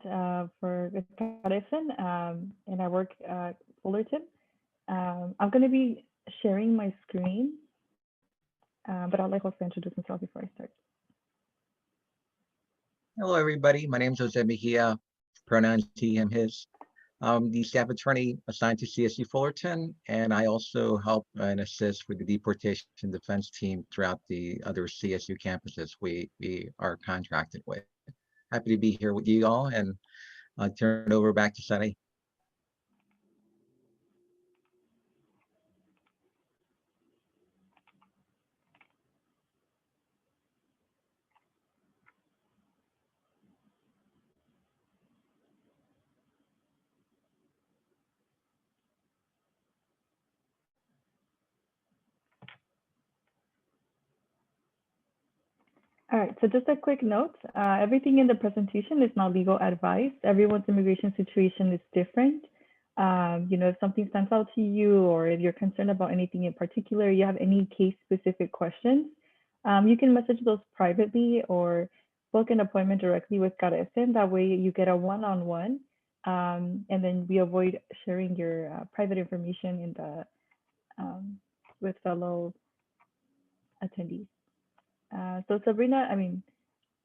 for CARECEN, and I work at Fullerton. I'm going to be sharing my screen, but I'll let Jose introduce himself before I start. Hello, everybody. My name is Jose Mejia, pronouns he, him, his. I'm the staff attorney assigned to CSU Fullerton, and I also help and assist with the deportation defense team throughout the other CSU campuses we are contracted with. Happy to be here with you all, and I'll turn it over back to Sunny. All right, so just a quick note, everything in the presentation is not legal advice. Everyone's immigration situation is different. If something stands out to you, or if you're concerned about anything in particular, you have any case-specific questions, you can message those privately or book an appointment directly with CARECEN. That way you get a one-on-one, and then we avoid sharing your private information in the with fellow attendees. So Sabrina,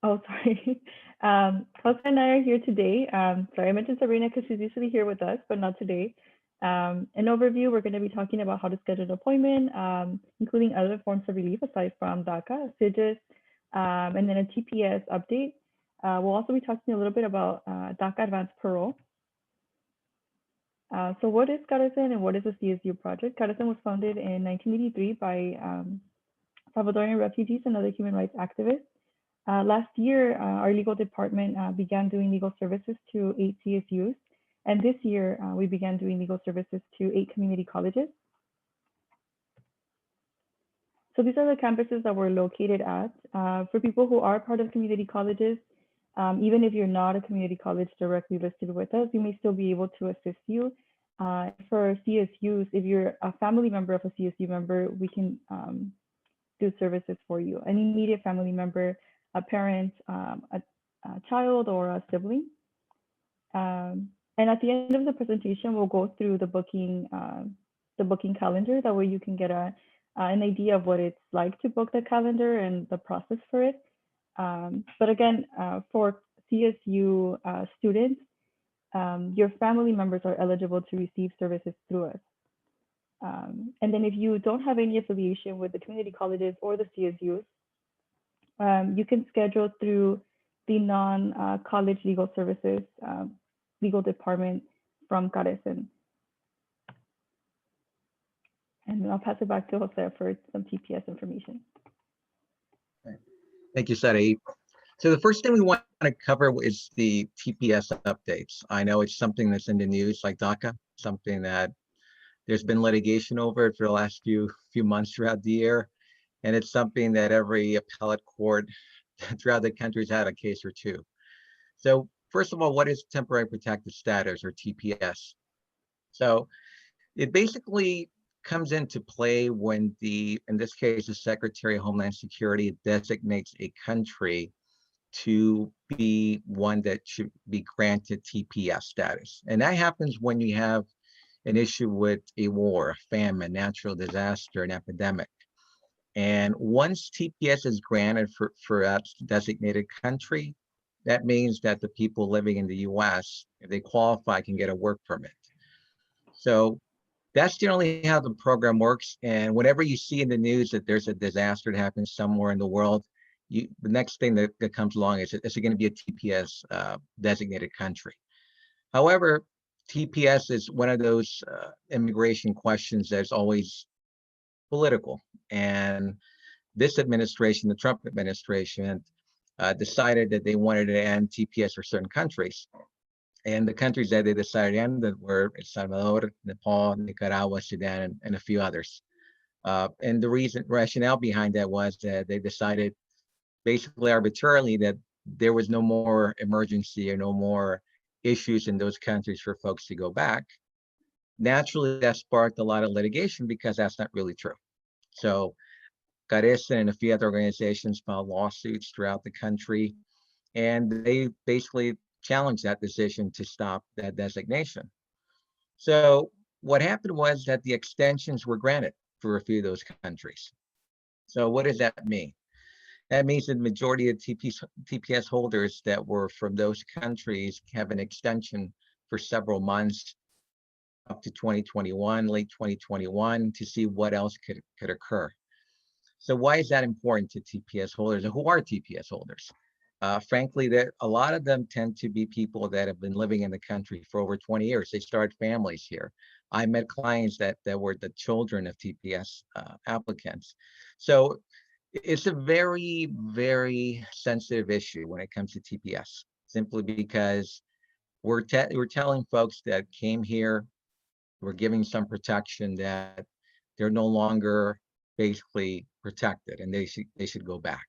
sorry. Jose and I are here today. Sorry, I mentioned Sabrina because she's usually here with us, but not today. An overview, we're going to be talking about how to schedule an appointment, including other forms of relief aside from DACA, SIGIS, and then a TPS update. We'll also be talking a little bit about DACA advanced parole. So what is CARECEN and what is the CSU project? CARECEN was founded in 1983 by Salvadorian refugees and other human rights activists. Last year, our legal department began doing legal services to 8 CSUs. And this year, we began doing legal services to 8 community colleges. So these are the campuses that we're located at. For people who are part of community colleges, even if you're not a community college directly listed with us, we may still be able to assist you. For CSUs, if you're a family member of a CSU member, we can do services for you. An immediate family member, a parent, a child, or a sibling. And at the end of the presentation, we'll go through the booking calendar. That way you can get an idea of what it's like to book the calendar and the process for it. But again, for CSU students, your family members are eligible to receive services through us. And then if you don't have any affiliation with the community colleges or the CSUs, you can schedule through the non-college legal services legal department from CARECEN. And I'll pass it back to Jose for some TPS information. Thank you, Sari. So the first thing we want to cover is the TPS updates. I know it's something that's in the news, like DACA, something that there's been litigation over it for the last few months throughout the year. And it's something that every appellate court throughout the country has had a case or two. So first of all, what is temporary protected status, or TPS? So it basically comes into play when in this case, the Secretary of Homeland Security designates a country to be one that should be granted TPS status. And that happens when you have an issue with a war, a famine, natural disaster, an epidemic. And once TPS is granted for a designated country, that means that the people living in the US, if they qualify, can get a work permit. So that's generally how the program works. And whenever you see in the news that there's a disaster that happens somewhere in the world, the next thing that comes along is it going to be a TPS designated country? However, TPS is one of those immigration questions that's always political. And this administration, the Trump administration, decided that they wanted to end TPS for certain countries. And the countries that they decided to end were El Salvador, Nepal, Nicaragua, Sudan, and a few others. And the rationale behind that was that they decided basically arbitrarily that there was no more emergency or no more issues in those countries for folks to go back. Naturally, that sparked a lot of litigation because that's not really true. So CARECEN and a few other organizations filed lawsuits throughout the country, and they basically challenge that decision to stop that designation. So what happened was that the extensions were granted for a few of those countries. So what does that mean? That means the majority of TPS holders that were from those countries have an extension for several months up to 2021, late 2021, to see what else could occur. So why is that important to TPS holders? And who are TPS holders? Frankly, a lot of them tend to be people that have been living in the country for over 20 years. They started families here. I met clients that were the children of TPS applicants. So it's a very, very sensitive issue when it comes to TPS, simply because we're telling folks that came here, we're giving some protection, that they're no longer basically protected and they should go back.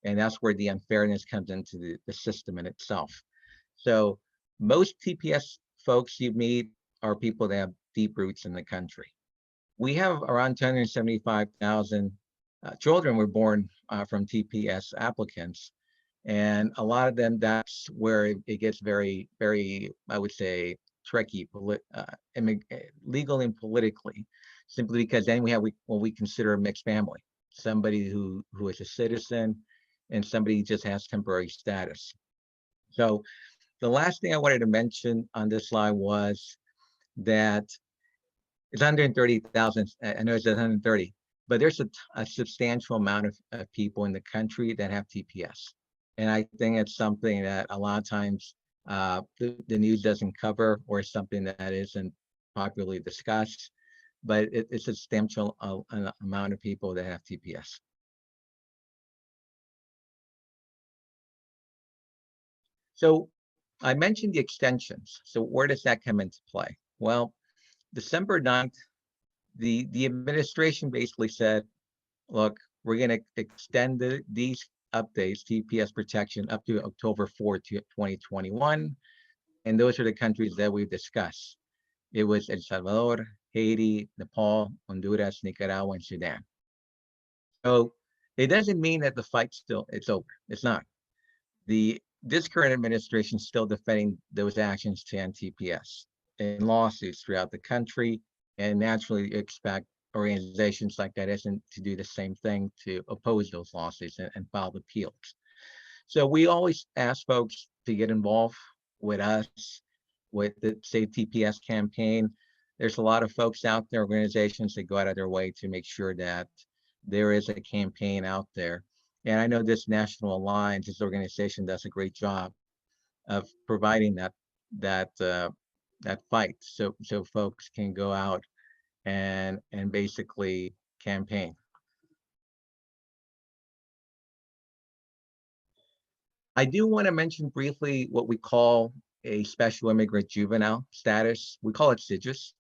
And that's where the unfairness comes into the system in itself. So most TPS folks you meet are people that have deep roots in the country. We have around 275,000 children were born from TPS applicants. And a lot of them, that's where it gets very, very, I would say, tricky, legally and politically, simply because then we have what we consider a mixed family, somebody who is a citizen and somebody who just has temporary status. So the last thing I wanted to mention on this slide was that it's 130,000. I know it's 130, but there's a substantial amount of people in the country that have TPS. And I think it's something that a lot of times the news doesn't cover, or something that isn't popularly discussed, but it's a substantial amount of people that have TPS. So I mentioned the extensions. So where does that come into play? Well, December 9th, the administration basically said, look, we're going to extend these updates, TPS protection, up to October 4th, 2021. And those are the countries that we've discussed. It was El Salvador, Haiti, Nepal, Honduras, Nicaragua, and Sudan. So it doesn't mean that the fight it's over. It's not. This current administration is still defending those actions to end TPS in lawsuits throughout the country, and naturally expect organizations like CARECEN to do the same thing, to oppose those lawsuits and file appeals. So we always ask folks to get involved with us, with the Save TPS campaign. There's a lot of folks out there, organizations that go out of their way to make sure that there is a campaign out there. And I know this National Alliance, this organization, does a great job of providing that fight, so folks can go out and basically campaign. I do want to mention briefly what we call a special immigrant juvenile status. We call it SIJUS.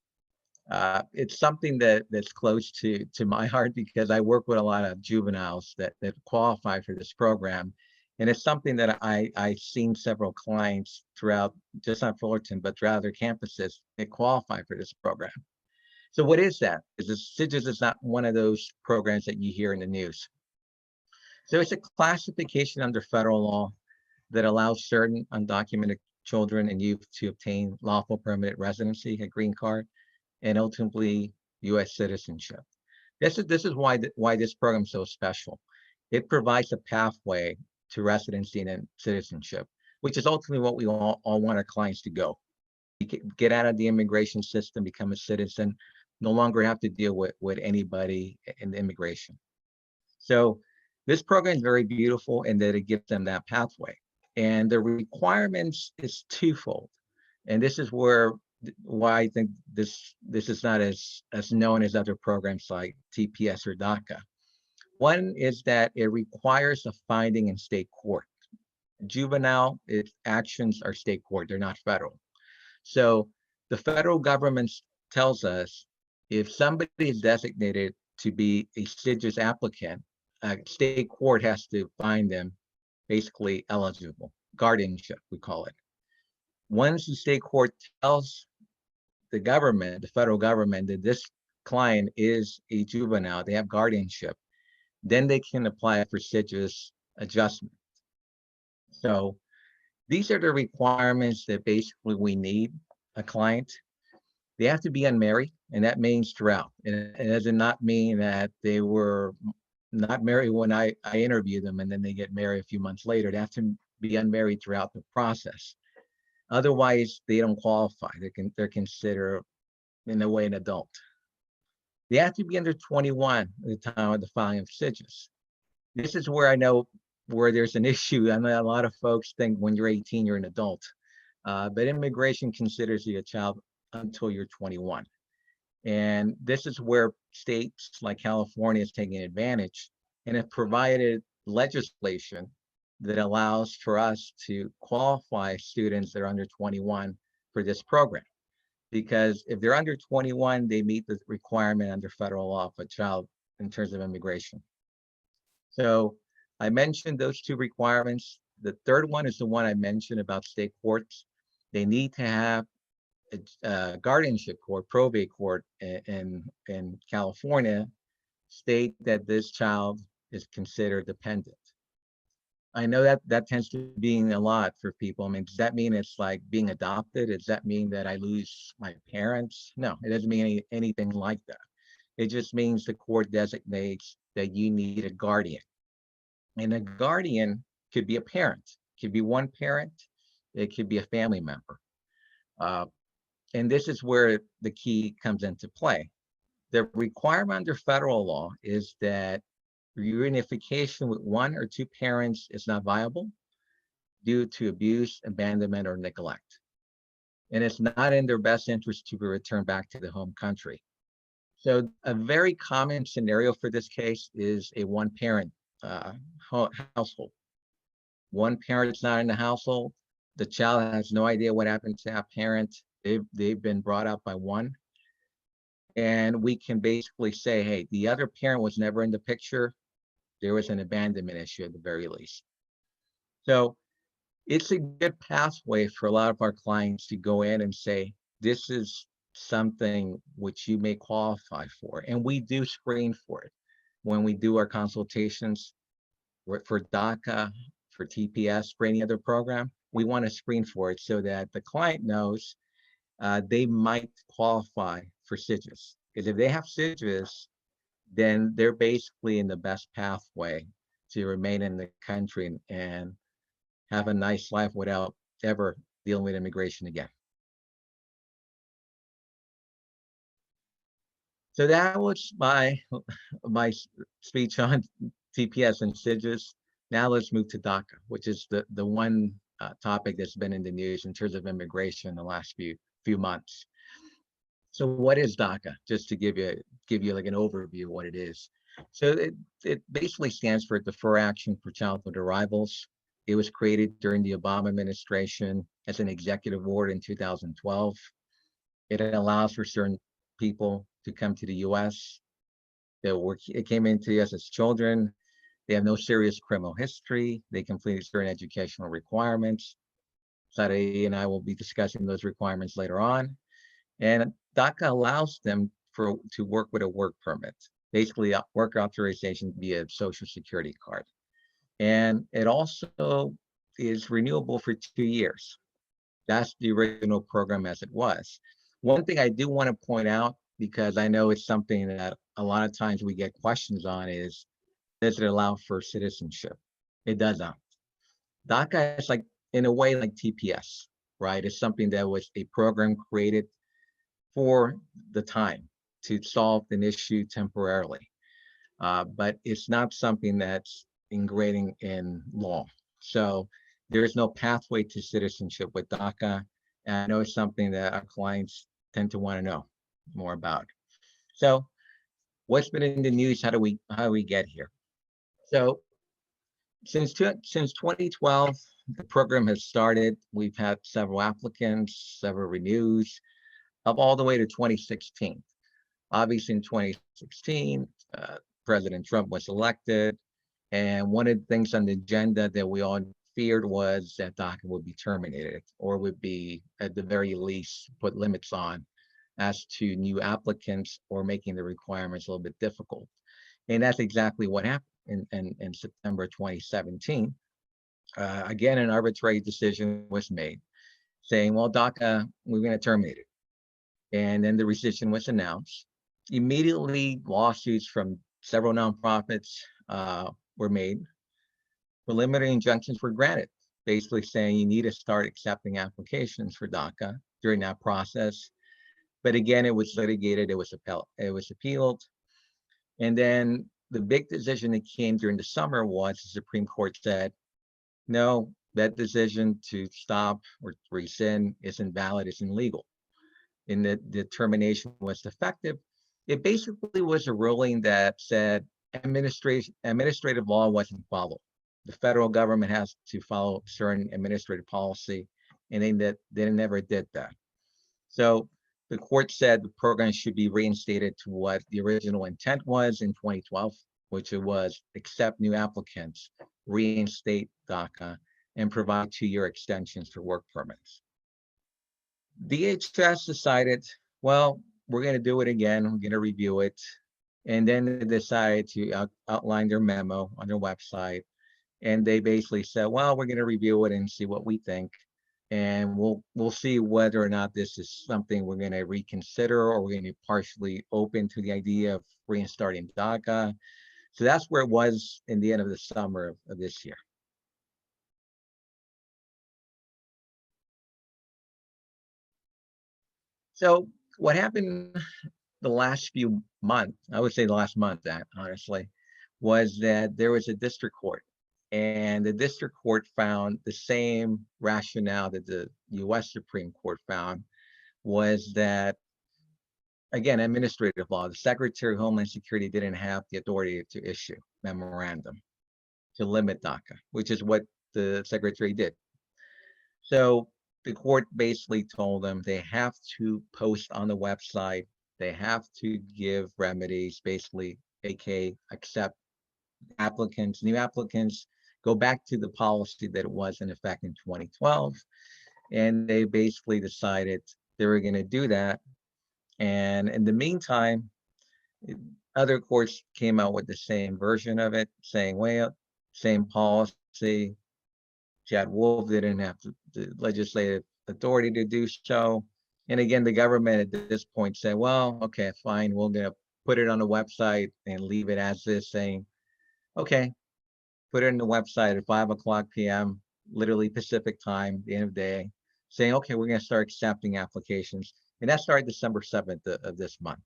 It's something that's close to my heart, because I work with a lot of juveniles that qualify for this program. And it's something that I've seen several clients throughout, just not Fullerton, but throughout their campuses that qualify for this program. So what is that? SIJUS is not one of those programs that you hear in the news. So it's a classification under federal law that allows certain undocumented children and youth to obtain lawful permanent residency, a green card, and ultimately U.S. citizenship. This is why this program is so special. It provides a pathway to residency and citizenship, which is ultimately what we all want our clients to go. Get out of the immigration system, become a citizen, no longer have to deal with anybody in immigration. So this program is very beautiful in that it gives them that pathway. And the requirements is twofold. And this is why I think this is not as known as other programs like TPS or DACA. One is that it requires a finding in state court. Juvenile, its actions are state court, they're not federal. So the federal government tells us if somebody is designated to be a SIJUS applicant, a state court has to find them basically eligible, guardianship, we call it. Once the state court tells the government, the federal government, that this client is a juvenile, they have guardianship, then they can apply for SIJUS adjustment. So These are the requirements that basically we need a client. They have to be unmarried, and that means throughout. And it does not mean that they were not married when I interview them and then they get married a few months later. They have to be unmarried throughout the process. Otherwise, they don't qualify. They're considered in a way an adult. They have to be under 21 at the time of the filing of SIGIS. This is where I know where there's an issue. I know a lot of folks think when you're 18, you're an adult, but immigration considers you a child until you're 21. And this is where states like California is taking advantage and have provided legislation that allows for us to qualify students that are under 21 for this program. Because if they're under 21, they meet the requirement under federal law for a child in terms of immigration. So I mentioned those two requirements. The third one is the one I mentioned about state courts. They need to have a guardianship court, probate court in California state that this child is considered dependent. I know that tends to be a lot for people. I mean, does that mean it's like being adopted? Does that mean that I lose my parents? No, it doesn't mean anything like that. It just means the court designates that you need a guardian. And a guardian could be a parent, could be one parent, it could be a family member. And this is where the key comes into play. The requirement under federal law is that reunification with one or two parents is not viable due to abuse, abandonment, or neglect. And it's not in their best interest to be returned back to the home country. So a very common scenario for this case is a one-parent household. One parent's not in the household. The child has no idea what happened to that parent. They've been brought up by one. And we can basically say, hey, the other parent was never in the picture. There was an abandonment issue at the very least. So it's a good pathway for a lot of our clients to go in and say, this is something which you may qualify for. And we do screen for it when we do our consultations for DACA, for TPS, for any other program. We want to screen for it so that the client knows they might qualify for SIGIS. Because if they have SIGIS, then they're basically in the best pathway to remain in the country and have a nice life without ever dealing with immigration again. So that was my speech on TPS and SIGIS. Now let's move to DACA, which is the one topic that's been in the news in terms of immigration in the last few months. So what is DACA? Just to give you like an overview of what it is. So it basically stands for Defer Action for Childhood Arrivals. It was created during the Obama administration as an executive order in 2012. It allows for certain people to come to the U.S. It came into the U.S. as children. They have no serious criminal history. They completed certain educational requirements. Sade and I will be discussing those requirements later on. And DACA allows them to work with a work permit, basically a work authorization via social security card. And it also is renewable for 2 years. That's the original program as it was. One thing I do want to point out, because I know it's something that a lot of times we get questions on, is does it allow for citizenship? It doesn't. DACA is like, in a way, like TPS, right? It's something that was a program created for the time to solve an issue temporarily. But it's not something that's ingrained in law. So there is no pathway to citizenship with DACA. And I know it's something that our clients tend to want to know more about. So what's been in the news? How do we get here? So since 2012, the program has started. We've had several applicants, several renews, up all the way to 2016. Obviously, in 2016, President Trump was elected, and one of the things on the agenda that we all feared was that DACA would be terminated, or would be, at the very least, put limits on as to new applicants, or making the requirements a little bit difficult. And that's exactly what happened in September 2017. Again, an arbitrary decision was made saying, well, DACA, we're going to terminate it. And then the rescission was announced. Immediately, lawsuits from several nonprofits were made. Preliminary injunctions were granted, basically saying you need to start accepting applications for DACA during that process. But again, it was litigated, it was appealed. And then the big decision that came during the summer was the Supreme Court said, no, that decision to stop or rescind isn't valid, it's illegal. And the determination was defective. It basically was a ruling that said administrative law wasn't followed. The federal government has to follow certain administrative policy, and they never did that. So the court said the program should be reinstated to what the original intent was in 2012, which it was accept new applicants, reinstate DACA, and provide 2-year extensions for work permits. DHS decided, well, we're going to do it again. We're going to review it. And then they decided to outline their memo on their website. And they basically said, well, we're going to review it and see what we think. And we'll see whether or not this is something we're going to reconsider, or we're going to be partially open to the idea of restarting DACA. So that's where it was in the end of the summer of this year. So what happened the last few months, I would say the last month, that honestly, was that there was a district court, and the district court found the same rationale that the US Supreme Court found, was that, again, administrative law, the Secretary of Homeland Security didn't have the authority to issue memorandum to limit DACA, which is what the Secretary did. So the court basically told them they have to post on the website, they have to give remedies, basically, aka accept applicants, new applicants, go back to the policy that was in effect in 2012. And they basically decided they were going to do that. And in the meantime, other courts came out with the same version of it, saying, well, same policy. Chad Wolf didn't have the legislative authority to do so. And again, the government at this point said, well, okay, fine, we're going to put it on the website and leave it as is, saying, okay, put it in the website at 5:00 p.m., literally Pacific time, the end of the day, saying, okay, we're going to start accepting applications. And that started December 7th of this month.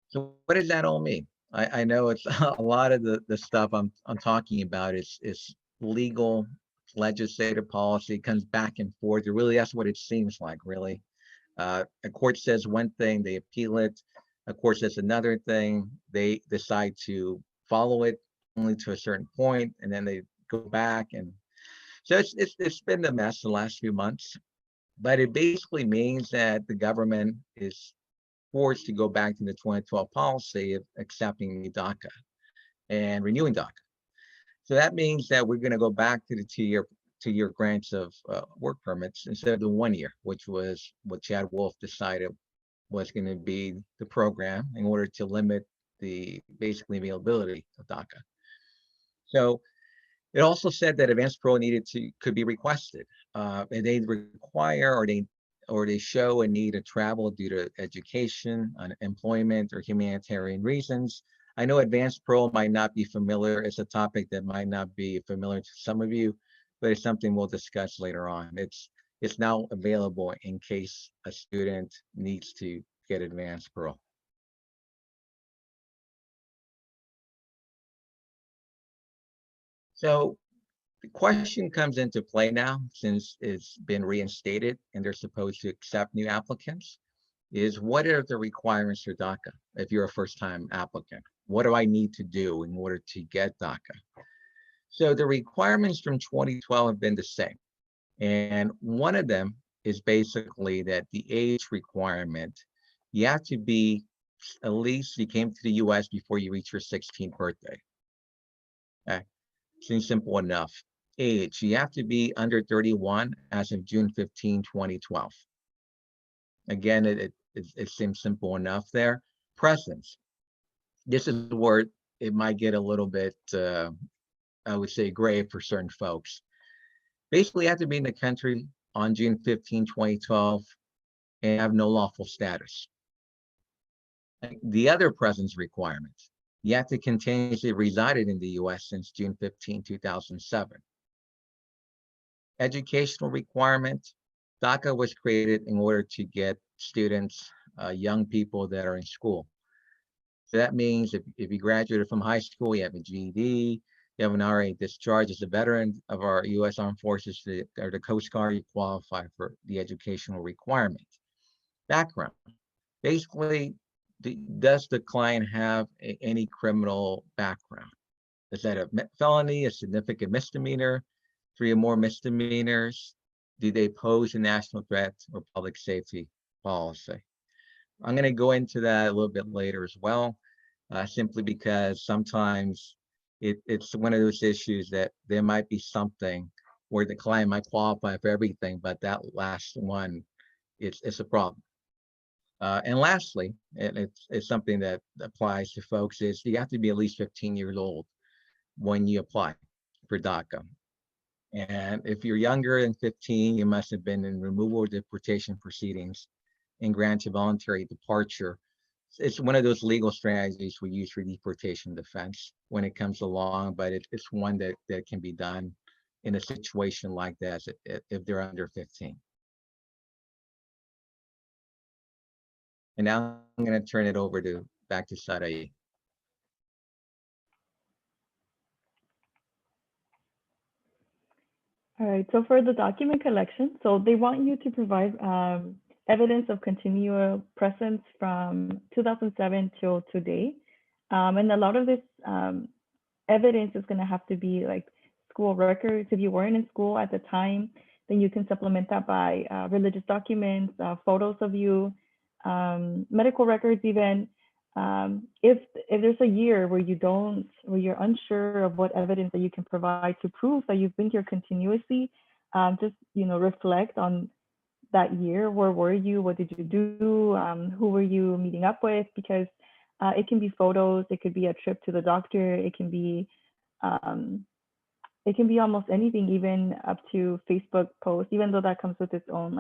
So what does that all mean? I know it's a lot of the stuff I'm talking about is legal, legislative policy, comes back and forth. It really, that's what it seems like, really. A court says one thing, they appeal it. A court says another thing, they decide to follow it only to a certain point, and then they go back. And so it's been a mess the last few months. But it basically means that the government is forced to go back to the 2012 policy of accepting DACA and renewing DACA. So that means that we're going to go back to the two-year grants of work permits instead of the 1 year, which was what Chad Wolf decided was going to be the program in order to limit the basically availability of DACA. So it also said that advanced parole could be requested, and they require or they show a need to travel due to education, employment, or humanitarian reasons. I know advanced parole might not be familiar. It's a topic that might not be familiar to some of you, but it's something we'll discuss later on. It's now available in case a student needs to get advanced parole. So the question comes into play now, since it's been reinstated and they're supposed to accept new applicants, is what are the requirements for DACA if you're a first-time applicant? What do I need to do in order to get DACA? So the requirements from 2012 have been the same. And one of them is basically that the age requirement, you have to be, at least you came to the US before you reach your 16th birthday. Okay, seems simple enough. Age, you have to be under 31 as of June 15, 2012. Again, it seems simple enough there. Presence, This is where it might get a little bit, I would say, gray for certain folks. Basically, you have to be in the country on June 15, 2012, and have no lawful status. The other presence requirement, you have to continuously resided in the U.S. since June 15, 2007. Educational requirement, DACA was created in order to get students, young people that are in school. So that means if you graduated from high school, you have a GED, you have an RA discharge as a veteran of our U.S. Armed Forces or the Coast Guard, you qualify for the educational requirement. Background. Basically, does the client have any criminal background? Is that a felony, a significant misdemeanor, 3 or more misdemeanors? Do they pose a national threat or public safety policy? I'm going to go into that a little bit later as well, simply because sometimes it's one of those issues that there might be something where the client might qualify for everything, but that last one, it's a problem. And lastly, and it's something that applies to folks, is you have to be at least 15 years old when you apply for DACA. And if you're younger than 15, you must have been in removal or deportation proceedings and granted voluntary departure. It's one of those legal strategies we use for deportation defense when it comes along, but it's one that can be done in a situation like that if they're under 15. And now I'm going to turn it over back to Sarai. All right, so for the document collection, so they want you to provide evidence of continual presence from 2007 till today. And a lot of this evidence is going to have to be like school records. If you weren't in school at the time, then you can supplement that by religious documents, photos of you, medical records even. If there's a year where you're unsure of what evidence that you can provide to prove that you've been here continuously, just reflect on that year. Where were you? What did you do? Who were you meeting up with? Because it can be photos, it could be a trip to the doctor, it can be almost anything, even up to Facebook posts, even though that comes with its own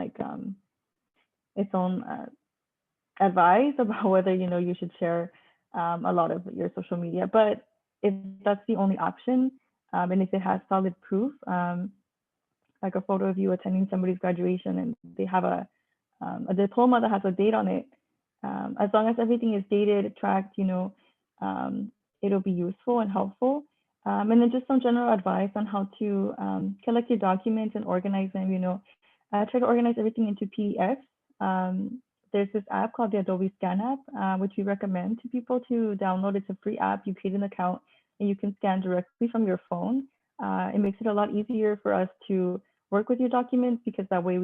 advice about whether you should share a lot of your social media. But if that's the only option, and if it has solid proof, like a photo of you attending somebody's graduation and they have a diploma that has a date on it, as long as everything is dated, tracked, it'll be useful and helpful. And then just some general advice on how to collect your documents and organize them. Try to organize everything into PDFs. There's this app called the Adobe Scan app, which we recommend to people to download. It's a free app. You create an account and you can scan directly from your phone. It makes it a lot easier for us to work with your documents, because that way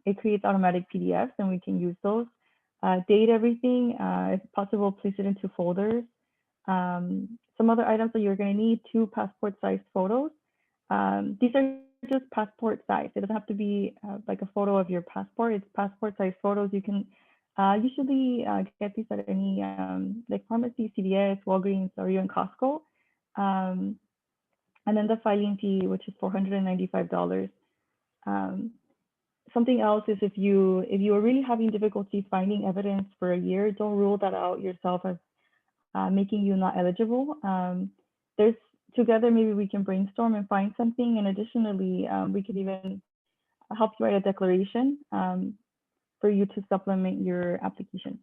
it creates automatic PDFs and we can use those. Date everything, if possible, place it into folders. Some other items that you're going to need: 2 passport-sized photos. These are just passport size. It doesn't have to be like a photo of your passport. It's passport-sized photos. You can usually get these at any like pharmacy, CVS, Walgreens, or even Costco. And then the filing fee, which is $495. Something else is if you are really having difficulty finding evidence for a year, don't rule that out yourself as making you not eligible. Together, maybe we can brainstorm and find something. And additionally, we could even help you write a declaration for you to supplement your application.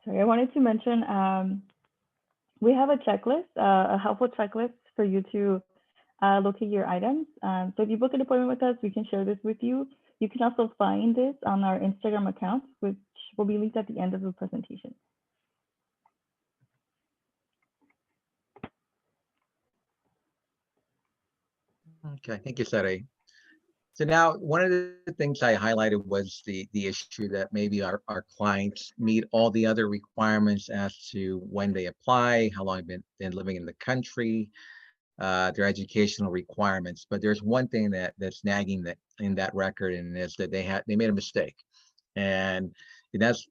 Sorry, I wanted to mention we have a checklist, a helpful checklist for you to locate your items. So if you book an appointment with us, we can share this with you. You can also find this on our Instagram account, which will be linked at the end of the presentation. Okay, thank you, Sarai. So now, one of the things I highlighted was the issue that maybe our clients meet all the other requirements as to when they apply, how long they've been living in the country. their educational requirements. But there's one thing that's nagging that in that record, and is that they made a mistake, and that's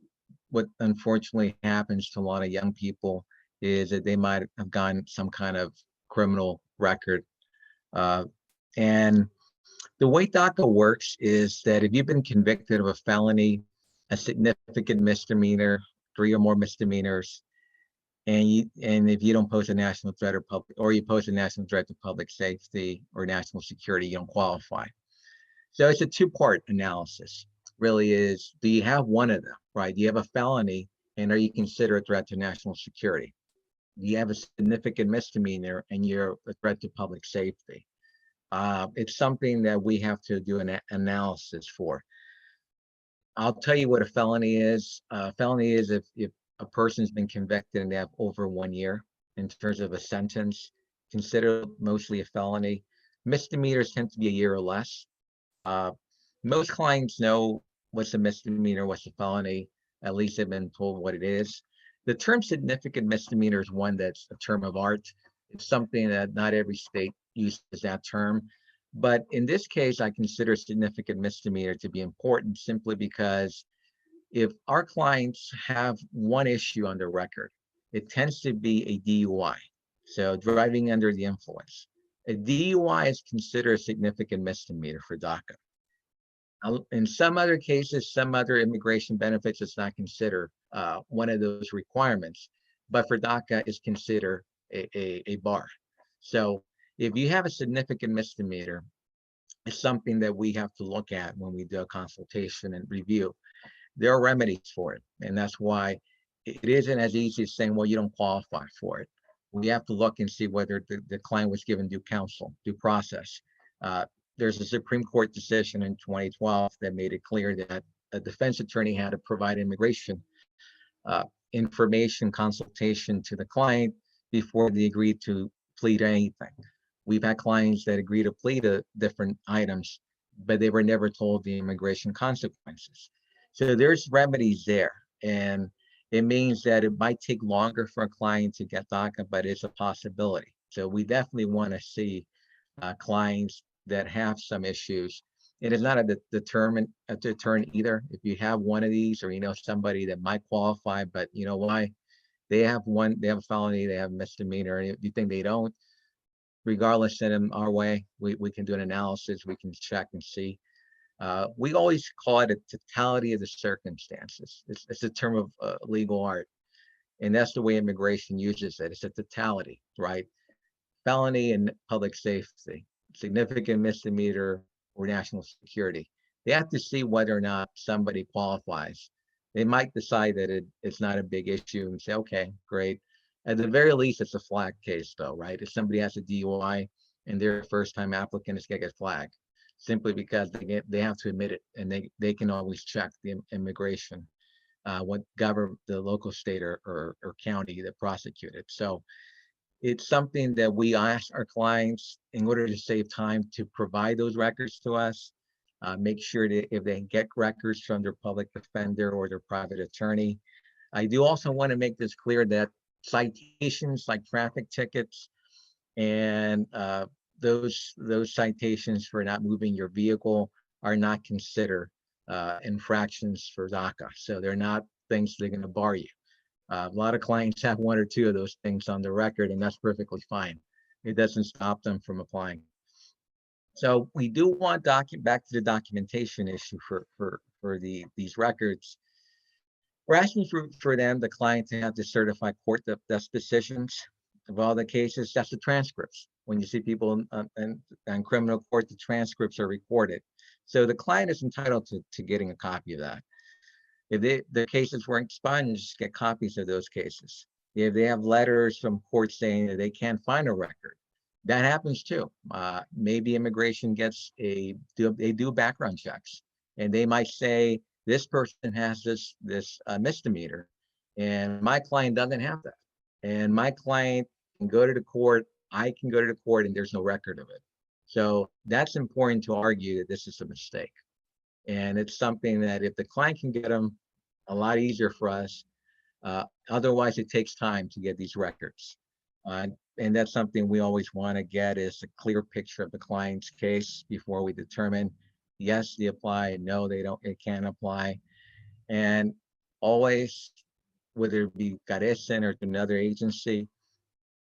what unfortunately happens to a lot of young people, is that they might have gotten some kind of criminal record. And the way DACA works is that if you've been convicted of a felony, a significant misdemeanor, 3 or more misdemeanors, and if you don't pose a national threat or you pose a national threat to public safety or national security, you don't qualify. So it's a two-part analysis. Really is, do you have one of them, right? Do you have a felony, and are you considered a threat to national security? Do you have a significant misdemeanor and you're a threat to public safety? It's something that we have to do an analysis for. I'll tell you what a felony is. Felony is if a person's been convicted and they have over 1 year in terms of a sentence, considered mostly a felony. Misdemeanors tend to be 1 year or less. Most clients know what's a misdemeanor, what's a felony. At least they've been told what it is. The term significant misdemeanor is one that's a term of art. It's something that not every state uses that term. But in this case, I consider significant misdemeanor to be important simply because if our clients have one issue on their record, it tends to be a DUI. So driving under the influence. A DUI is considered a significant misdemeanor for DACA. In some other cases, some other immigration benefits, it's not considered one of those requirements, but for DACA, it's considered a bar. So if you have a significant misdemeanor, it's something that we have to look at when we do a consultation and review. There are remedies for it, and that's why it isn't as easy as saying, well, you don't qualify for it. We have to look and see whether the client was given due counsel, due process. There's a Supreme Court decision in 2012 that made it clear that a defense attorney had to provide immigration information consultation to the client before they agreed to plead anything. We've had clients that agree to plead to different items, but they were never told the immigration consequences. So there's remedies there, and it means that it might take longer for a client to get DACA, but it's a possibility. So we definitely want to see clients that have some issues. It is not a deterrent either. If you have one of these, or you know somebody that might qualify, but you know why, they have a felony, they have a misdemeanor, and if you think they don't, regardless, send them our way. We can do an analysis, we can check and see. We always call it a totality of the circumstances. It's a term of legal art, and that's the way immigration uses it. It's a totality, right? Felony and public safety, significant misdemeanor, or national security. They have to see whether or not somebody qualifies. They might decide that it's not a big issue and say, okay, great. At the very least, it's a flag case though, right? If somebody has a DUI and they're a first-time applicant, it's gonna get flagged simply because they have to admit it, and they can always check the immigration, what government, the local state or county that prosecuted. So it's something that we ask our clients in order to save time to provide those records to us. Make sure that if they get records from their public defender or their private attorney. I do also want to make this clear that citations like traffic tickets and those citations for not moving your vehicle are not considered infractions for DACA. So they're not things they're going to bar you. A lot of clients have 1 or 2 of those things on the record, and that's perfectly fine. It doesn't stop them from applying. So we do want back to the documentation issue for these records. We're asking for them, the client, to have the certified court dispositions of all the cases. That's the transcripts. When you see people on criminal court, the transcripts are recorded. So the client is entitled to getting a copy of that. If the cases were expunged, get copies of those cases. If they have letters from court saying that they can't find a record, that happens too. Maybe immigration they do background checks, and they might say this person has this misdemeanor, and my client doesn't have that. And my client can go to the court, I can go to the court, and there's no record of it. So that's important to argue that this is a mistake. And it's something that if the client can get them, a lot easier for us. Otherwise, it takes time to get these records. Uh, and that's something we always want to get is a clear picture of the client's case before we determine, yes, they apply, no, they don't, it can't apply. And always, whether it be CARECEN or another agency,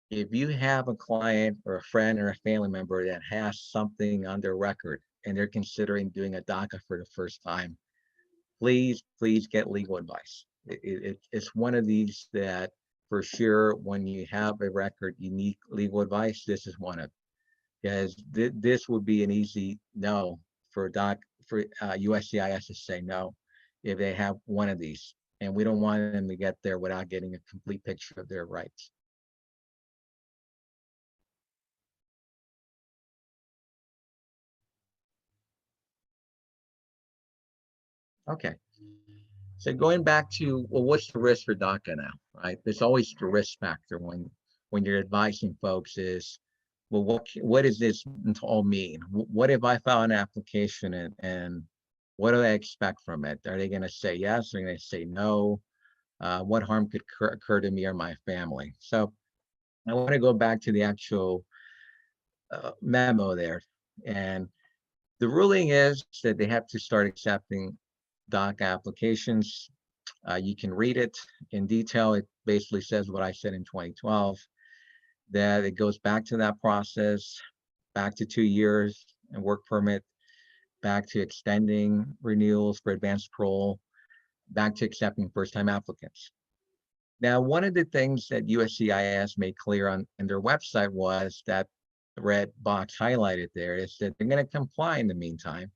if you have a client or a friend or a family member that has something on their record and they're considering doing a DACA for the first time, please get legal advice. It's one of these that for sure, when you have a record, you need legal advice. This is one of, because this would be an easy no for USCIS to say no if they have one of these. And we don't want them to get there without getting a complete picture of their rights. Okay. So going back to, well, what's the risk for DACA now, right? There's always the risk factor when you're advising folks is, well, what does this all mean? What if I file an application and what do I expect from it? Are they going to say yes? Are they going to say no? What harm could occur to me or my family? So I want to go back to the actual memo there. And the ruling is that they have to start accepting DACA applications. You can read it in detail. It basically says what I said in 2012, that it goes back to that process, back to 2 years and work permit, back to extending renewals for advanced parole, back to accepting first-time applicants. Now, one of the things that USCIS made clear on their website was that the red box highlighted there is that they're going to comply in the meantime,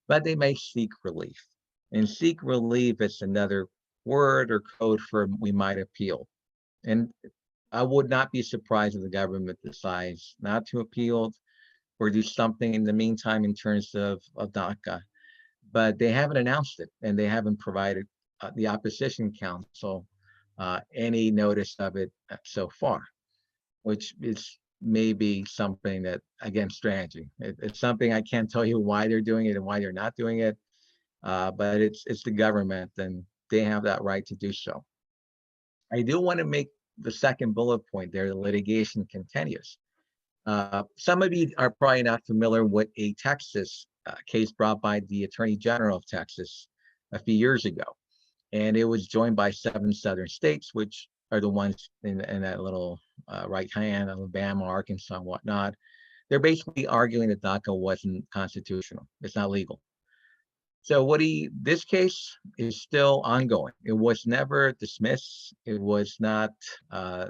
but they may seek relief. And seek relief is another word or code for we might appeal. And I would not be surprised if the government decides not to appeal or do something in the meantime in terms of DACA. But they haven't announced it and they haven't provided the opposition counsel any notice of it so far, which is maybe something that, again, strategy. It's something I can't tell you why they're doing it and why they're not doing it, but it's the government and they have that right to do so. I do want to make the second bullet point there, the litigation continues. Some of you are probably not familiar with a Texas case brought by the Attorney General of Texas a few years ago. And it was joined by 7 southern states, which are the ones in that little right hand, Alabama, Arkansas, and whatnot. They're basically arguing that DACA wasn't constitutional. It's not legal. So this case is still ongoing. It was never dismissed. It was not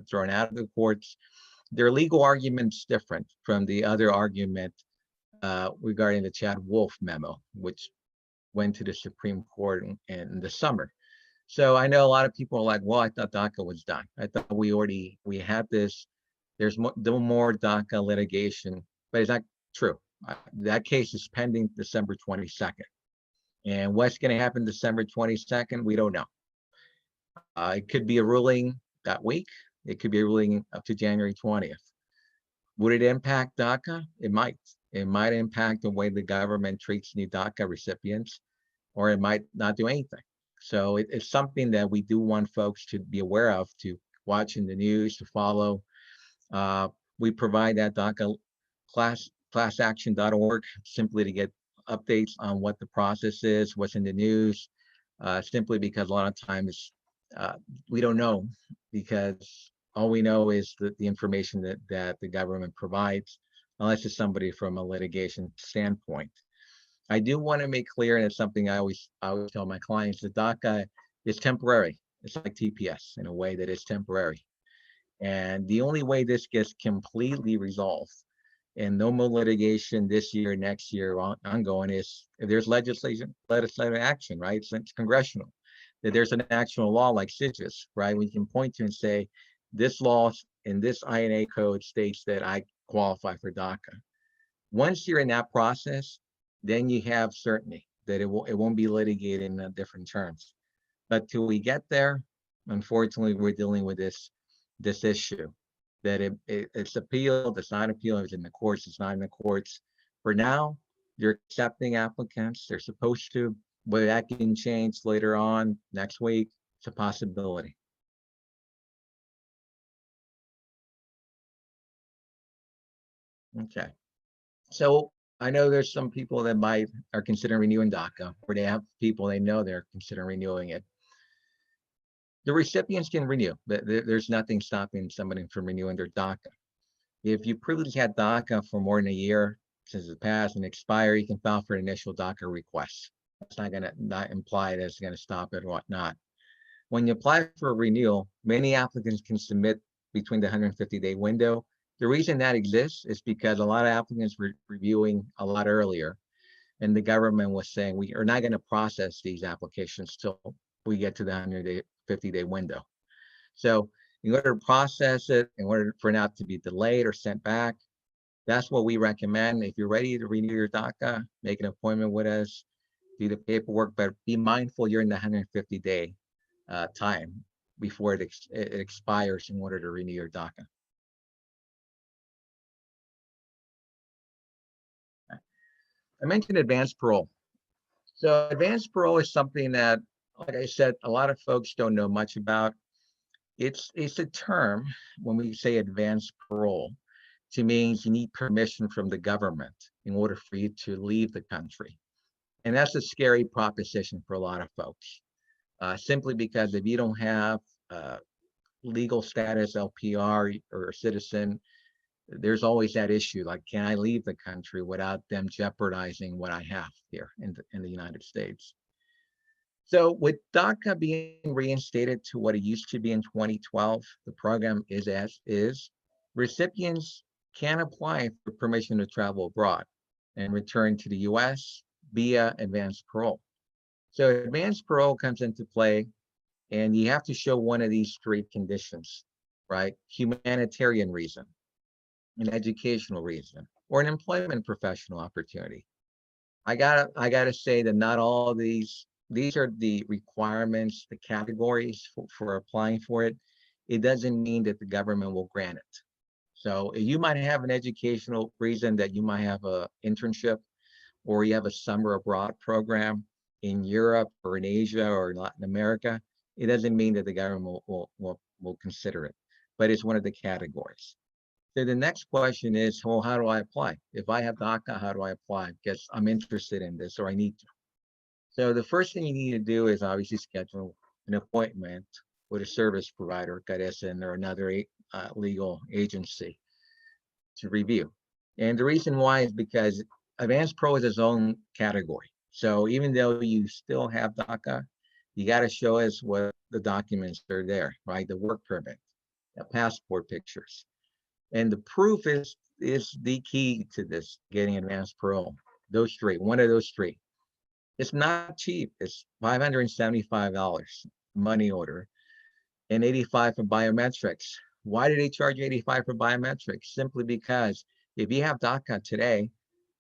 thrown out of the courts. Their legal argument's different from the other argument regarding the Chad Wolf memo, which went to the Supreme Court in the summer. So I know a lot of people are like, well, I thought DACA was done. I thought we had this. There's no more DACA litigation, but it's not true. That case is pending December 22nd. And what's going to happen December 22nd, we don't know. It could be a ruling that week. It could be a ruling up to January 20th. Would it impact DACA? It might. It might impact the way the government treats new DACA recipients, or it might not do anything. So it's something that we do want folks to be aware of, to watch in the news, to follow. We provide that DACA classaction.org simply to get updates on what the process is, what's in the news, simply because a lot of times we don't know, because all we know is the information that the government provides, unless it's somebody from a litigation standpoint. I do want to make clear, and it's something I always tell my clients, that DACA is temporary. It's like TPS in a way that it's temporary. And the only way this gets completely resolved and no more litigation this year, next year, ongoing, is if there's legislative action, right? It's congressional. That there's an actual law like CIGIS, right? We can point to and say, this law in this INA code states that I qualify for DACA. Once you're in that process, then you have certainty that it won't be litigated in different terms. But till we get there, unfortunately, we're dealing with this issue that it's appealed, it's not appealed, it's in the courts, it's not in the courts. For now, they're accepting applicants. They're supposed to. Whether that can change later on next week, it's a possibility. Okay. So I know there's some people that are considering renewing DACA, or they have people they know they're considering renewing it. The recipients can renew, but there's nothing stopping somebody from renewing their DACA. If you previously had DACA for more than a year since it passed and expired, you can file for an initial DACA request. That's not going to not imply that it's going to stop it or whatnot. When you apply for a renewal, many applicants can submit between the 150-day window. The reason that exists is because a lot of applicants were reviewing a lot earlier, and the government was saying we are not going to process these applications till we get to the 150-day window. So in order to process it, in order for it not to be delayed or sent back, that's what we recommend. If you're ready to renew your DACA, make an appointment with us, do the paperwork, but be mindful you're in the 150-day time before it expires in order to renew your DACA. I mentioned advanced parole. So advanced parole is something that, like I said, a lot of folks don't know much about. It's a term when we say advanced parole, to means you need permission from the government in order for you to leave the country. And that's a scary proposition for a lot of folks, simply because if you don't have legal status, LPR or citizen, there's always that issue, like, can I leave the country without them jeopardizing what I have here in the United States? So with DACA being reinstated to what it used to be in 2012, the program is as is. Recipients can apply for permission to travel abroad and return to the US via advanced parole. So advanced parole comes into play, and you have to show one of these three conditions, right? Humanitarian reason, an educational reason, or an employment professional opportunity. I gotta say that not all of these are the requirements, the categories for applying for it. It doesn't mean that the government will grant it. So you might have an educational reason, that you might have a internship, or you have a summer abroad program in Europe or in Asia or in Latin America. It doesn't mean that the government will consider it, but it's one of the categories. So the next question is, well, how do I apply? If I have DACA, how do I apply? Because I'm interested in this, or I need to. So the first thing you need to do is obviously schedule an appointment with a service provider, CARECEN, or another legal agency to review. And the reason why is because advanced pro is its own category. So even though you still have DACA, you got to show us what the documents are there, right? The work permit, the passport pictures. And the proof is the key to this, getting advanced parole. Those three, one of those three. It's not cheap. It's $575 money order, and $85 for biometrics. Why do they charge $85 for biometrics? Simply because if you have DACA today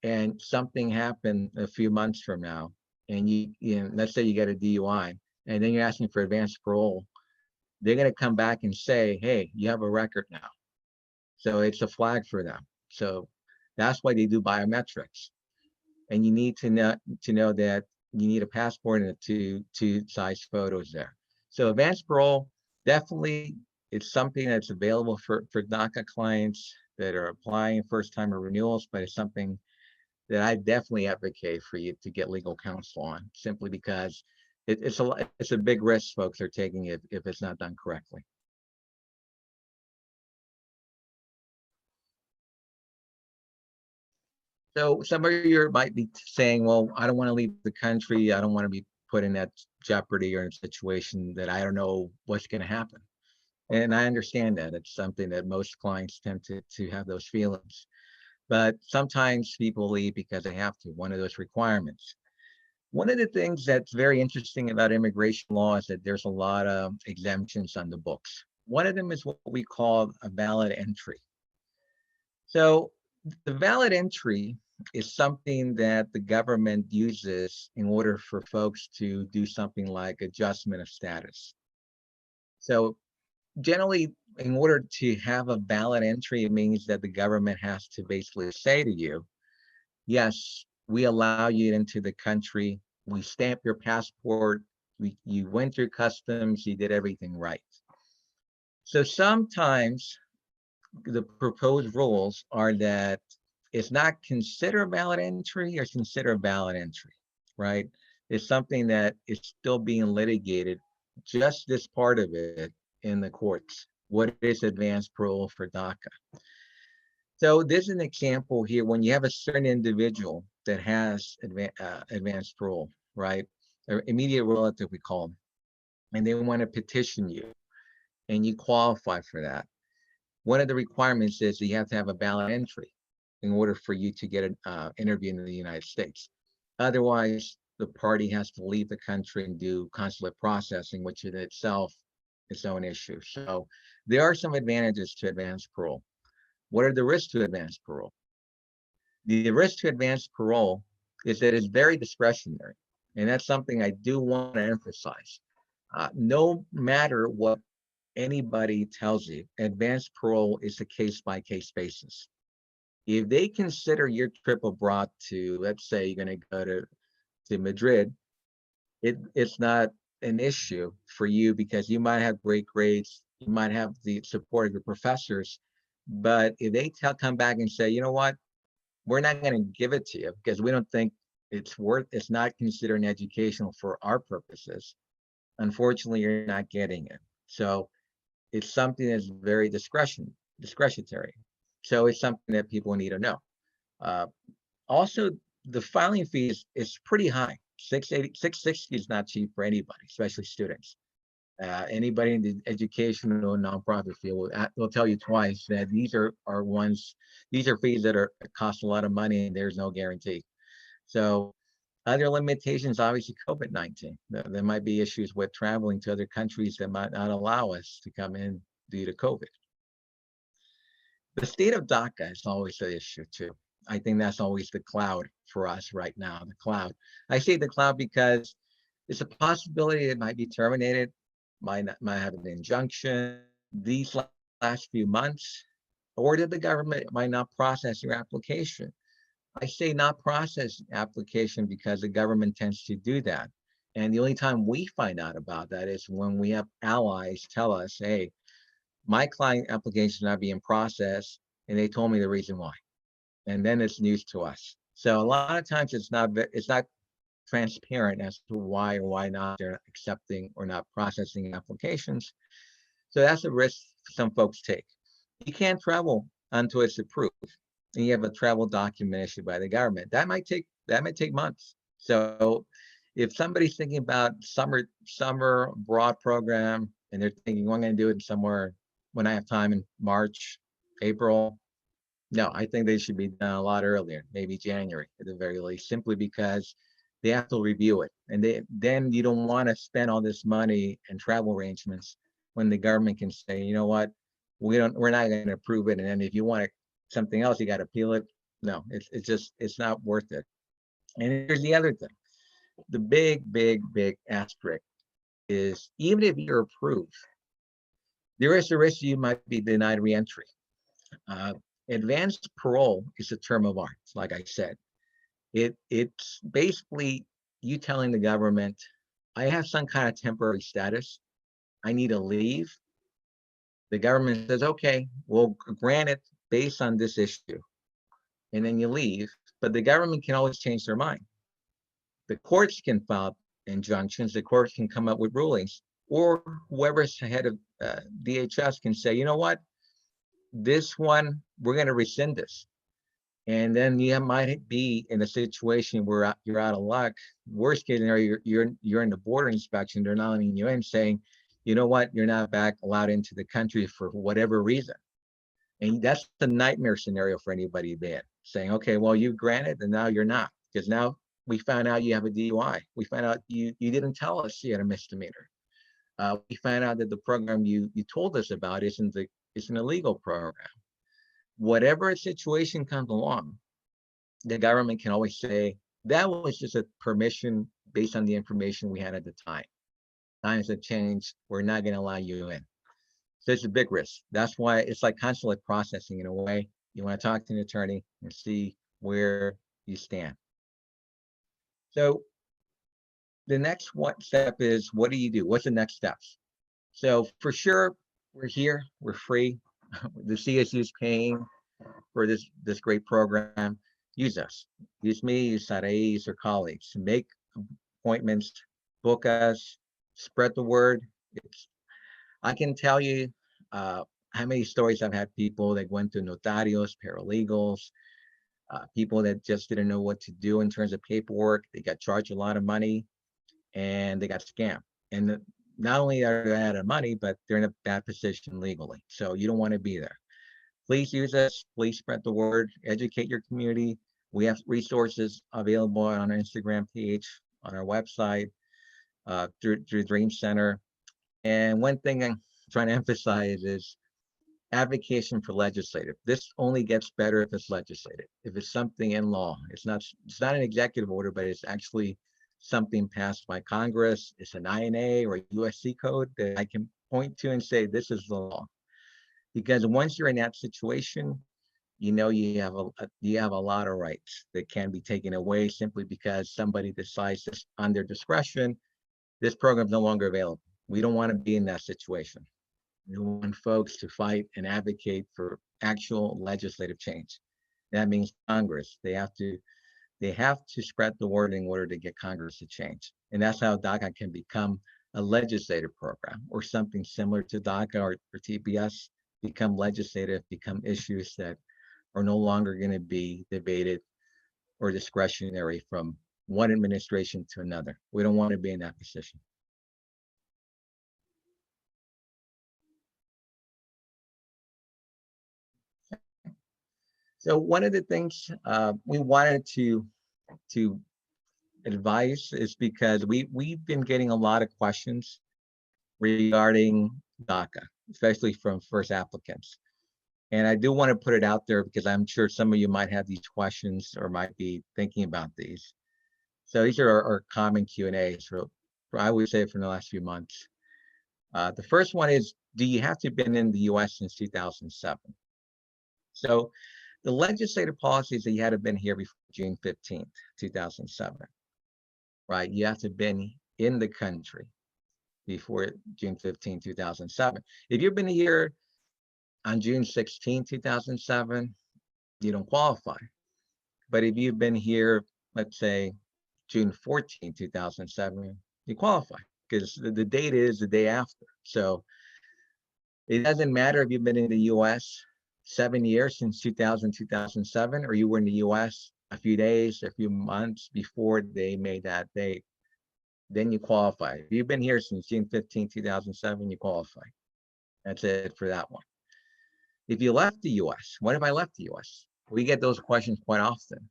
and something happened a few months from now, and you know, let's say you get a DUI, and then you're asking for advanced parole, they're going to come back and say, hey, you have a record now. So it's a flag for them. So that's why they do biometrics. And you need to know that you need a passport and two size photos there. So advanced parole, definitely, it's something that's available for DACA clients that are applying first time or renewals, but it's something that I definitely advocate for you to get legal counsel on, simply because it's a big risk folks are taking if it's not done correctly. So some of you might be saying, well, I don't want to leave the country. I don't want to be put in that jeopardy or in a situation that I don't know what's going to happen. And I understand that. It's something that most clients tend to have those feelings. But sometimes people leave because they have to, one of those requirements. One of the things that's very interesting about immigration law is that there's a lot of exemptions on the books. One of them is what we call a valid entry. So the valid entry is something that the government uses in order for folks to do something like adjustment of status. So generally, in order to have a valid entry, it means that the government has to basically say to you, yes, we allow you into the country, we stamp your passport, you went through customs, you did everything right. So sometimes the proposed rules are that It's not considered valid entry or considered valid entry, right? It's something that is still being litigated, just this part of it in the courts. What is advanced parole for DACA? So this is an example here when you have a certain individual that has advanced parole, right? Or immediate relative, we call them, and they want to petition you and you qualify for that. One of the requirements is that you have to have a valid entry in order for you to get an interview in the United States. Otherwise, the party has to leave the country and do consulate processing, which in itself is its own issue. So there are some advantages to advanced parole. What are the risks to advanced parole? The risk to advanced parole is that it's very discretionary. And that's something I do want to emphasize. No matter what anybody tells you, advanced parole is a case-by-case basis. If they consider your trip abroad to, let's say you're going to go to Madrid, it's not an issue for you because you might have great grades, you might have the support of your professors, but if they come back and say, you know what, we're not going to give it to you because we don't think it's not considered educational for our purposes, unfortunately, you're not getting it. So it's something that's very discretionary. So it's something that people need to know. Also, the filing fee is pretty high. $660 is not cheap for anybody, especially students. Anybody in the educational nonprofit field will tell you twice that these are fees that cost a lot of money and there's no guarantee. So other limitations, obviously COVID-19. There might be issues with traveling to other countries that might not allow us to come in due to COVID. The state of DACA is always an issue too. I think that's always the cloud for us right now, the cloud. I say the cloud because it's a possibility it might be terminated, might have an injunction these last few months, or that the government might not process your application. I say not process application because the government tends to do that. And the only time we find out about that is when we have allies tell us, hey, my client application is not being processed, and they told me the reason why. And then it's news to us. So a lot of times it's not transparent as to why or why not they're accepting or not processing applications. So that's a risk some folks take. You can't travel until it's approved, and you have a travel document issued by the government. That might take months. So if somebody's thinking about summer abroad program and they're thinking, well, I'm going to do it somewhere when I have time in March, April, no, I think they should be done a lot earlier, maybe January at the very least, simply because they have to review it. And then you don't want to spend all this money and travel arrangements when the government can say, you know what, we're not going to approve it. And then if you want something else, you got to appeal it. No, it's not worth it. And here's the other thing. The big asterisk is even if you're approved, there is a risk you might be denied reentry. Advanced parole is a term of art, like I said. It's basically you telling the government, I have some kind of temporary status. I need to leave. The government says, okay, we'll grant it based on this issue. And then you leave, but the government can always change their mind. The courts can file injunctions, the courts can come up with rulings, or whoever's head of DHS can say, you know what, this one, we're going to rescind this. And then you might be in a situation where you're out of luck. Worst case scenario, you're in the border inspection. They're not letting you in, saying, you know what, you're not allowed into the country for whatever reason. And that's the nightmare scenario for anybody there, saying, okay, well, you granted, and now you're not, because now we found out you have a DUI. We found out you didn't tell us you had a misdemeanor. We found out that the program you told us about isn't an illegal program. Whatever situation comes along, the government can always say, that was just a permission based on the information we had at the time. Times have changed, we're not going to allow you in. So it's a big risk. That's why it's like consulate processing in a way. You want to talk to an attorney and see where you stand. So the next step is, what do you do? What's the next steps? So for sure, we're here, we're free. The CSU is paying. for this great program, use us. Use me, use Sarae, use your colleagues. Make appointments, book us, spread the word. I can tell you how many stories I've had people that went to notarios, paralegals, people that just didn't know what to do in terms of paperwork. They got charged a lot of money and they got scammed. And not only are they out of money, but they're in a bad position legally. So you don't want to be there. Please use us. Please spread the word. Educate your community. We have resources available on our Instagram page, on our website, through Dream Center. And one thing I'm trying to emphasize is advocacy for legislative. This only gets better if it's legislative. If it's something in law, it's not an executive order, but it's actually something passed by Congress. It's an INA or a USC code that I can point to and say, this is the law. Because once you're in that situation, you know you have a lot of rights that can be taken away simply because somebody decides this on their discretion. This program is no longer available. We don't want to be in that situation. We want folks to fight and advocate for actual legislative change. That means Congress. They have to spread the word in order to get Congress to change. And that's how DACA can become a legislative program or something similar to DACA or TPS, become legislative, become issues that are no longer going to be debated or discretionary from one administration to another. We don't want to be in that position. So one of the things we wanted to advise is because we've been getting a lot of questions regarding DACA, especially from first applicants. And I do want to put it out there because I'm sure some of you might have these questions or might be thinking about these. So these are our common Q&As for I would say for the last few months. The first one is, do you have to have been in the US since 2007? So the legislative policies that you had to have been here before June 15th, 2007, right? You have to have been in the country before June 15, 2007. If you've been here on June 16, 2007, you don't qualify. But if you've been here, let's say June 14, 2007, you qualify because the date is the day after. So it doesn't matter if you've been in the US 7 years since 2000, 2007, or you were in the US a few days, a few months before they made that date, then you qualify. If you've been here since June 15, 2007, you qualify. That's it for that one. If you left the US, what if I left the US? We get those questions quite often.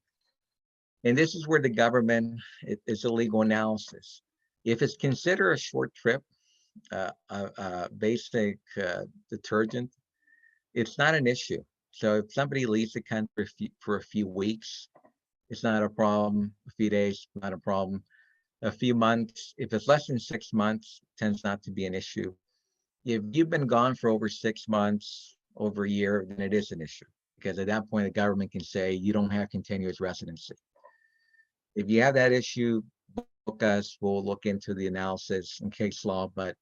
And this is where the government, it's a legal analysis. If it's considered a short trip, basic detergent, it's not an issue. So if somebody leaves the country for a few weeks, it's not a problem. A few days, not a problem. A few months, if it's less than 6 months, tends not to be an issue. If you've been gone for over 6 months, over a year, then it is an issue. Because at that point, the government can say you don't have continuous residency. If you have that issue, book us, we'll look into the analysis and case law, but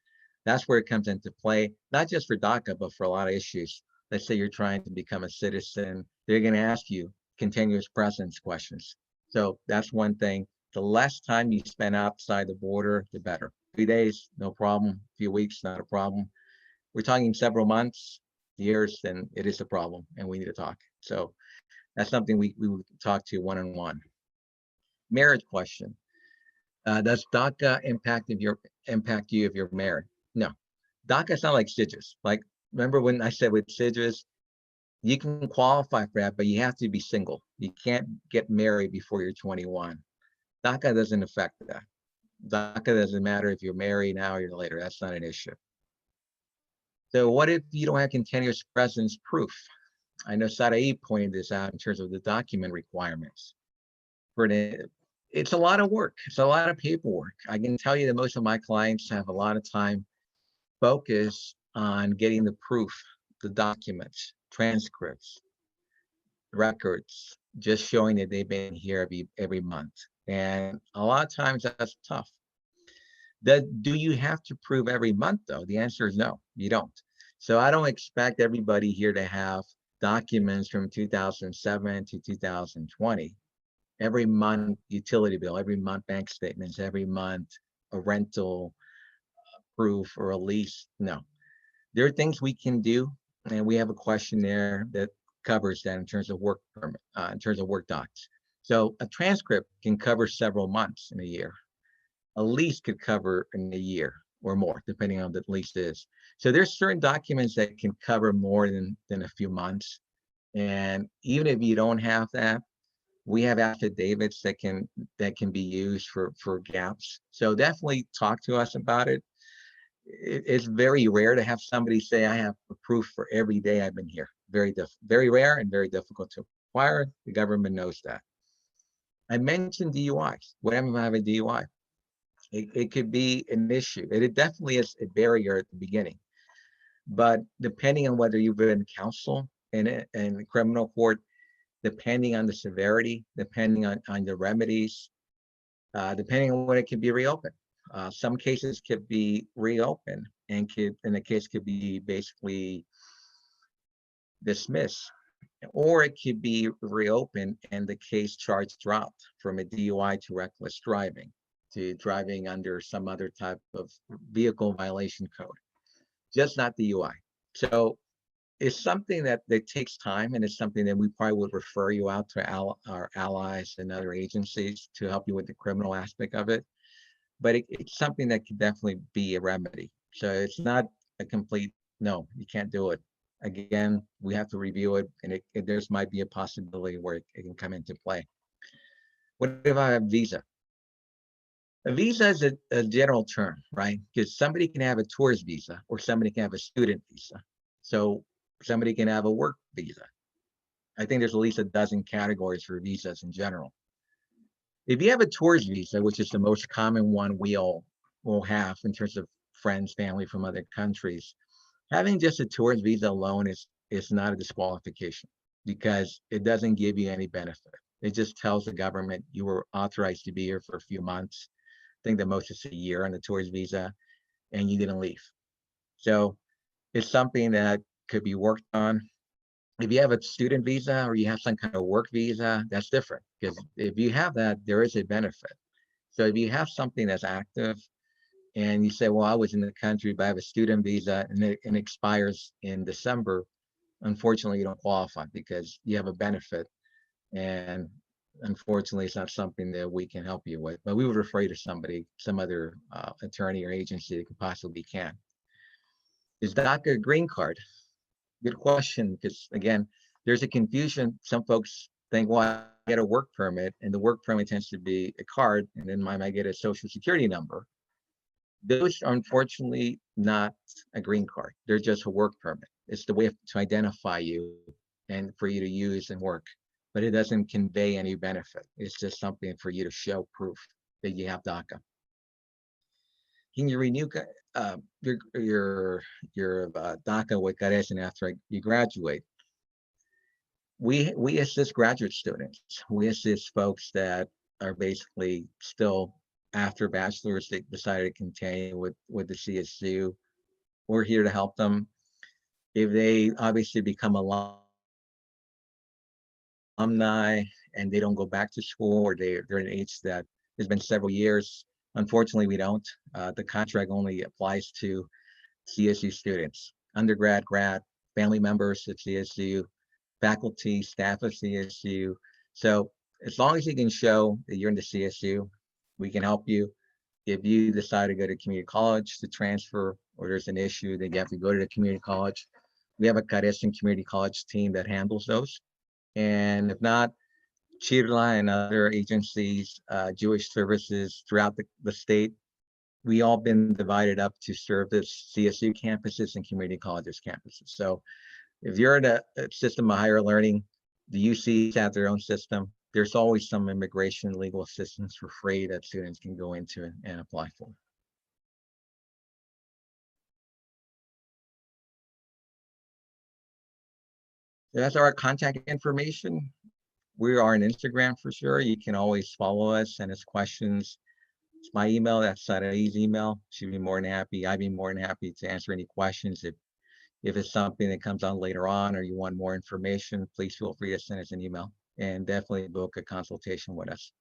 that's where it comes into play, not just for DACA, but for a lot of issues. Let's say you're trying to become a citizen, they're going to ask you continuous presence questions. So that's one thing. The less time you spend outside the border, the better. 3 days, no problem. A few weeks, not a problem. We're talking several months, years, then it is a problem and we need to talk. So that's something we would talk to one-on-one. Marriage question. Does DACA impact you if you're married? No. DACA is not like SIDGES. Like, remember when I said with SIDGES, you can qualify for that, but you have to be single. You can't get married before you're 21. DACA doesn't affect that. DACA doesn't matter if you're married now or later. That's not an issue. So what if you don't have continuous presence proof? I know Sarae pointed this out in terms of the document requirements. It's a lot of work. It's a lot of paperwork. I can tell you that most of my clients have a lot of time focused on getting the proof, the documents, transcripts, records, just showing that they've been here every month. And a lot of times that's tough. Do you have to prove every month though? The answer is no, you don't. So I don't expect everybody here to have documents from 2007 to 2020. Every month utility bill, every month bank statements, every month a rental proof or a lease. No, there are things we can do, and we have a questionnaire that covers that in terms of work permit, in terms of work docs. So a transcript can cover several months in a year. A lease could cover in a year or more, depending on what the lease is. So there's certain documents that can cover more than a few months. And even if you don't have that, we have affidavits that can be used for gaps. So definitely talk to us about it. It's very rare to have somebody say, I have proof for every day I've been here. Very rare and very difficult to acquire. The government knows that. I mentioned DUIs. What happens if I have a DUI? It could be an issue. It definitely is a barrier at the beginning. But depending on whether you've been counsel in criminal court, depending on the severity, depending on the remedies, depending on when it can be reopened. Some cases could be reopened and the case could be basically dismissed, or it could be reopened and the case charge dropped from a DUI to reckless driving to driving under some other type of vehicle violation code, just not DUI. So it's something that takes time, and it's something that we probably would refer you out to our allies and other agencies to help you with the criminal aspect of it. But it's something that could definitely be a remedy. So it's not a complete, no, you can't do it. Again, we have to review it, and there's might be a possibility where it can come into play. What if I have visa? A visa is a general term, right? Because somebody can have a tourist visa or somebody can have a student visa. So somebody can have a work visa. I think there's at least a dozen categories for visas in general. If you have a tourist visa, which is the most common one we all will have in terms of friends, family from other countries, having just a tourist visa alone is not a disqualification because it doesn't give you any benefit. It just tells the government you were authorized to be here for a few months. I think the most is a year on the tourist visa, and you didn't leave. So it's something that could be worked on. If you have a student visa or you have some kind of work visa, that's different because if you have that, there is a benefit. So if you have something that's active and you say, well, I was in the country, but I have a student visa and it expires in December, unfortunately, you don't qualify because you have a benefit. And unfortunately, it's not something that we can help you with, but we would refer you to somebody, some other attorney or agency that could possibly can. Is DACA a green card? Good question, because again, there's a confusion. Some folks think, well, I get a work permit, and the work permit tends to be a card, and then I might get a social security number. Those are unfortunately not a green card. They're just a work permit. It's the way to identify you and for you to use and work, but it doesn't convey any benefit. It's just something for you to show proof that you have DACA. Can you renew your DACA with CARECEN after you graduate? We assist graduate students. We assist folks that are basically still after bachelor's, they decided to continue with the CSU. We're here to help them. If they obviously become alumni and they don't go back to school, or they're at an age that has been several years, unfortunately we don't. The contract only applies to CSU students, undergrad, grad, family members of CSU, faculty, staff of CSU. So as long as you can show that you're in the CSU, we can help you. If you decide to go to community college to transfer, or there's an issue that you have to go to the community college, we have a CARECEN community college team that handles those. And if not, CHIRLA and other agencies, Jewish services throughout the state, we all been divided up to serve the CSU campuses and community colleges campuses. So if you're in a system of higher learning, the UCs have their own system. There's always some immigration legal assistance for free that students can go into and apply for. So that's our contact information. We are on Instagram for sure. You can always follow us, send us questions. It's my email, that's Sarai's email. She'd be more than happy. I'd be more than happy to answer any questions. If If it's something that comes on later on or you want more information, please feel free to send us an email and definitely book a consultation with us.